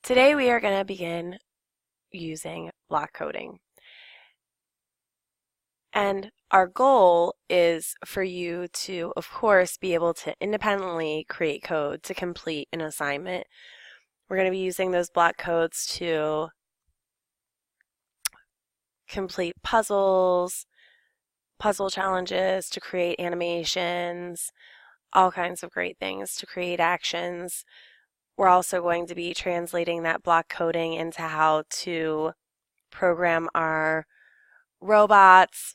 Today we are going to begin using block coding. And our goal is for you to, of course, be able to independently create code to complete an assignment. We're going to be using those block codes to complete puzzles, puzzle challenges, to create animations, all kinds of great things, to create actions. We're also going to be translating that block coding into how to program our robots.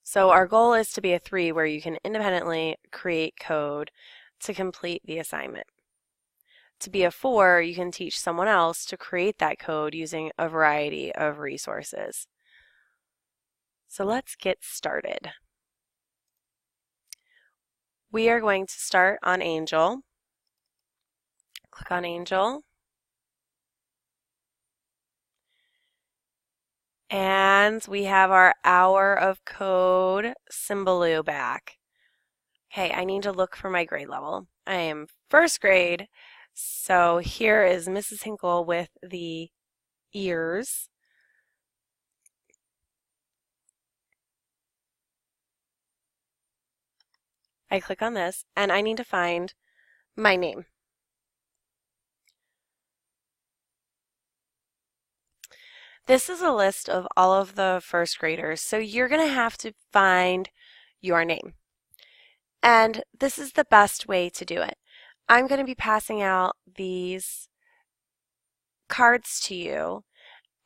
So our goal is to be a 3 where you can independently create code to complete the assignment. To be a 4, you can teach someone else to create that code using a variety of resources. So let's get started. We are going to start on Angel. Click on Angel. And we have our hour of code symbol back. Okay, I need to look for my grade level. I am first grade, so here is Mrs. Hinkle with the ears. I click on this, and I need to find my name. This is a list of all of the first graders, so you're going to have to find your name. And this is the best way to do it. I'm going to be passing out these cards to you.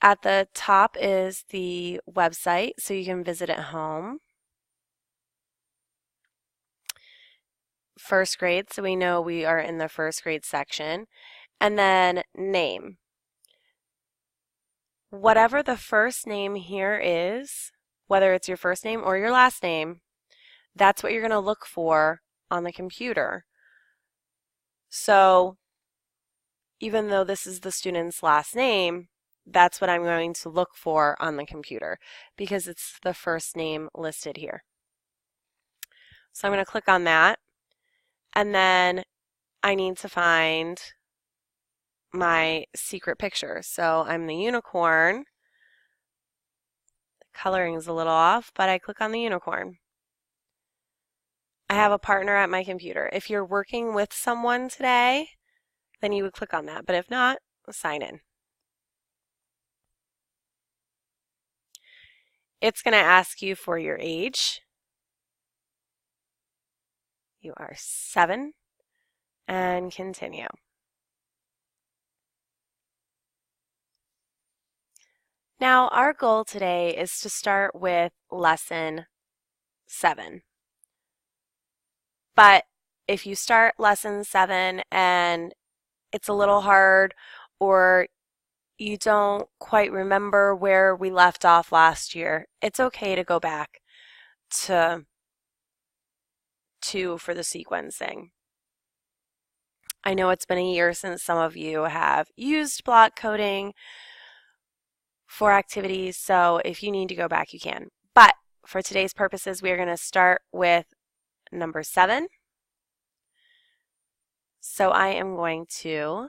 At the top is the website, so you can visit at home. First grade, so we know we are in the first grade section. And then name. Whatever the first name here is, whether it's your first name or your last name, that's what you're going to look for on the computer. So even though this is the student's last name, that's what I'm going to look for on the computer because it's the first name listed here. So I'm going to click on that, and then I need to find my secret picture. So I'm the unicorn. The coloring is a little off, but I click on the unicorn. I have a partner at my computer. If you're working with someone today, then you would click on that. But if not, sign in. It's going to ask you for your age. You are 7, and continue. Now, our goal today is to start with lesson 7. But if you start lesson 7 and it's a little hard, or you don't quite remember where we left off last year, it's okay to go back to 2 for the sequencing. I know it's been a year since some of you have used block coding for activities, so if you need to go back, you can. But for today's purposes, we are going to start with number 7. So I am going to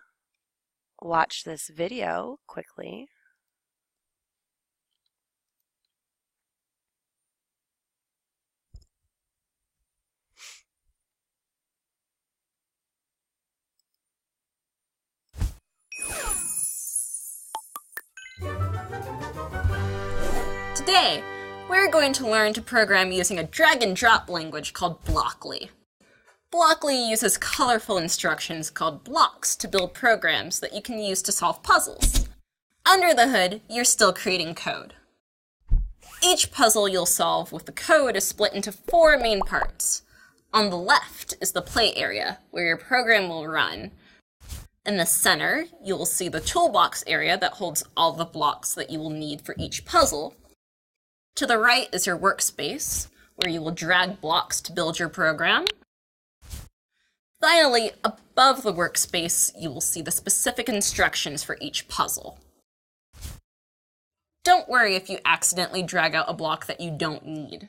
watch this video quickly. Today, we're going to learn to program using a drag-and-drop language called Blockly. Blockly uses colorful instructions called blocks to build programs that you can use to solve puzzles. Under the hood, you're still creating code. Each puzzle you'll solve with the code is split into 4 main parts. On the left is the play area, where your program will run. In the center, you will see the toolbox area that holds all the blocks that you will need for each puzzle. To the right is your workspace, where you will drag blocks to build your program. Finally, above the workspace, you will see the specific instructions for each puzzle. Don't worry if you accidentally drag out a block that you don't need.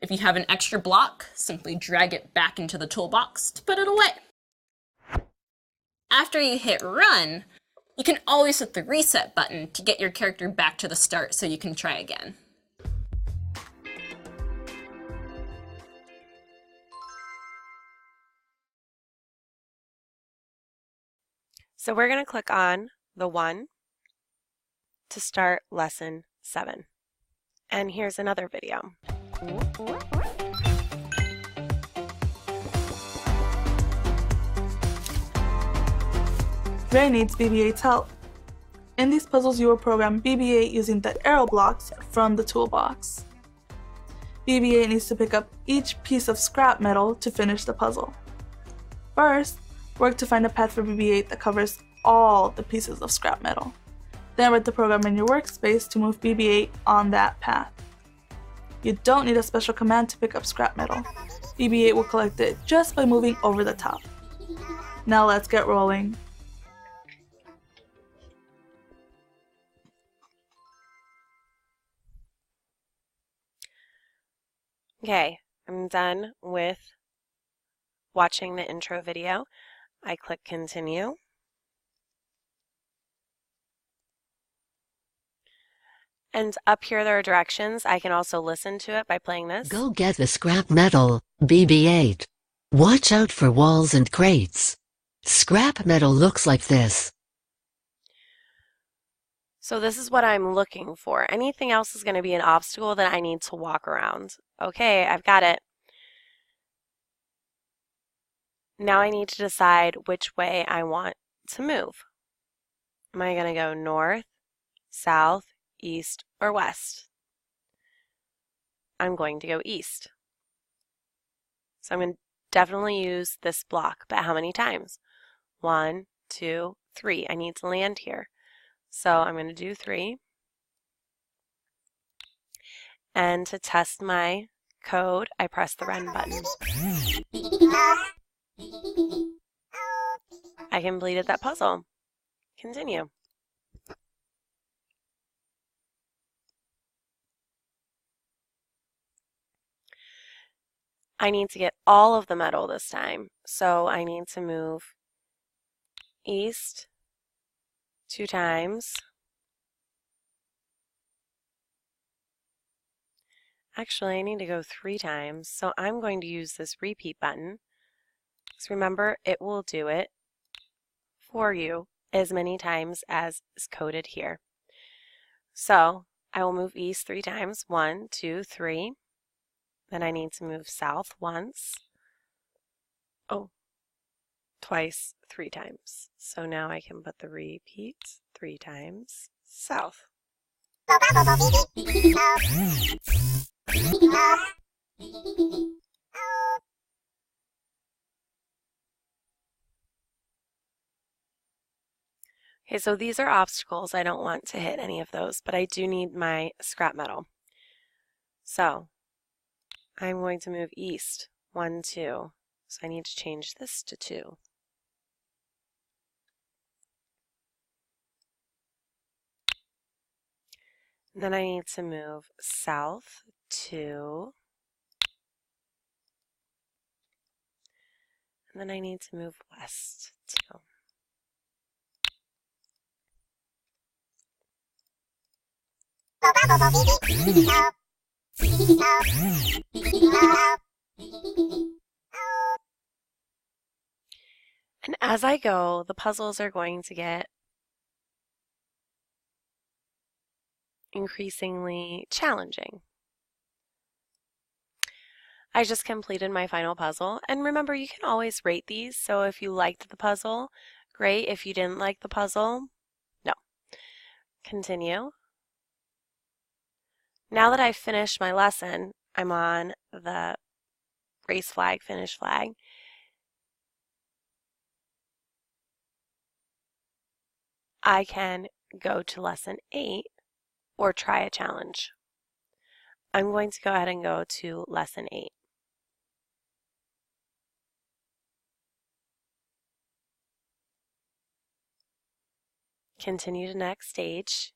If you have an extra block, simply drag it back into the toolbox to put it away. After you hit run, you can always hit the reset button to get your character back to the start so you can try again. So we're going to click on the 1 to start lesson 7. And here's another video. Ray needs BB-8's help. In these puzzles, you will program BB-8 using the arrow blocks from the toolbox. BB-8 needs to pick up each piece of scrap metal to finish the puzzle. First, work to find a path for BB-8 that covers all the pieces of scrap metal. Then write the program in your workspace to move BB-8 on that path. You don't need a special command to pick up scrap metal. BB-8 will collect it just by moving over the top. Now let's get rolling. Okay, I'm done with watching the intro video. I click continue. And up here there are directions. I can also listen to it by playing this. Go get the scrap metal, BB-8. Watch out for walls and crates. Scrap metal looks like this. So this is what I'm looking for. Anything else is going to be an obstacle that I need to walk around. Okay, I've got it. Now I need to decide which way I want to move. Am I going to go north, south, east, or west? I'm going to go east. So I'm going to definitely use this block, but how many times? 1, 2, 3. I need to land here. So I'm going to do 3. And to test my code, I press the run button. I completed that puzzle. Continue. I need to get all of the metal this time, so I need to move east 2 times. Actually, I need to go 3 times, so I'm going to use this repeat button. So remember, it will do it for you as many times as is coded here. So I will move east 3 times. 1, 2, 3. Then I need to move south once. Oh, twice, 3 times. So now I can put the repeat 3 times south. Okay, so these are obstacles. I don't want to hit any of those, but I do need my scrap metal. So I'm going to move east 1, 2. So I need to change this to 2. Then I need to move south 2. And then I need to move west 2. And as I go, the puzzles are going to get increasingly challenging. I just completed my final puzzle, and remember, you can always rate these, so if you liked the puzzle, great. If you didn't like the puzzle, no. Continue. Now that I've finished my lesson, I'm on the race flag, finish flag. I can go to lesson 8 or try a challenge. I'm going to go ahead and go to lesson 8. Continue to next stage.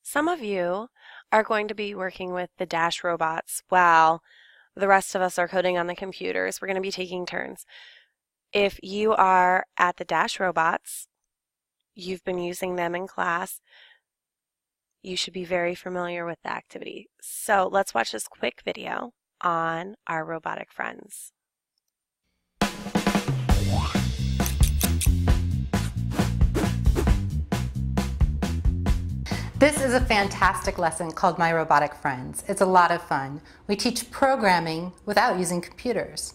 Some of you are going to be working with the Dash robots while the rest of us are coding on the computers. We're going to be taking turns. If you are at the Dash robots, you've been using them in class, you should be very familiar with the activity. So let's watch this quick video on our robotic friends. This is a fantastic lesson called My Robotic Friends. It's a lot of fun. We teach programming without using computers.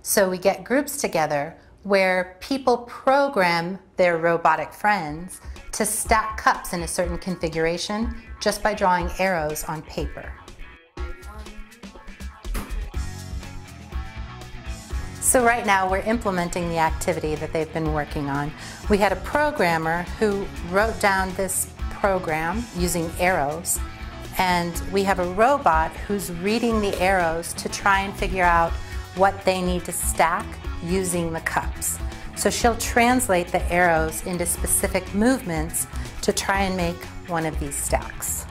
So we get groups together where people program their robotic friends to stack cups in a certain configuration just by drawing arrows on paper. So right now we're implementing the activity that they've been working on. We had a programmer who wrote down this program using arrows, and we have a robot who's reading the arrows to try and figure out what they need to stack using the cups. So she'll translate the arrows into specific movements to try and make one of these stacks.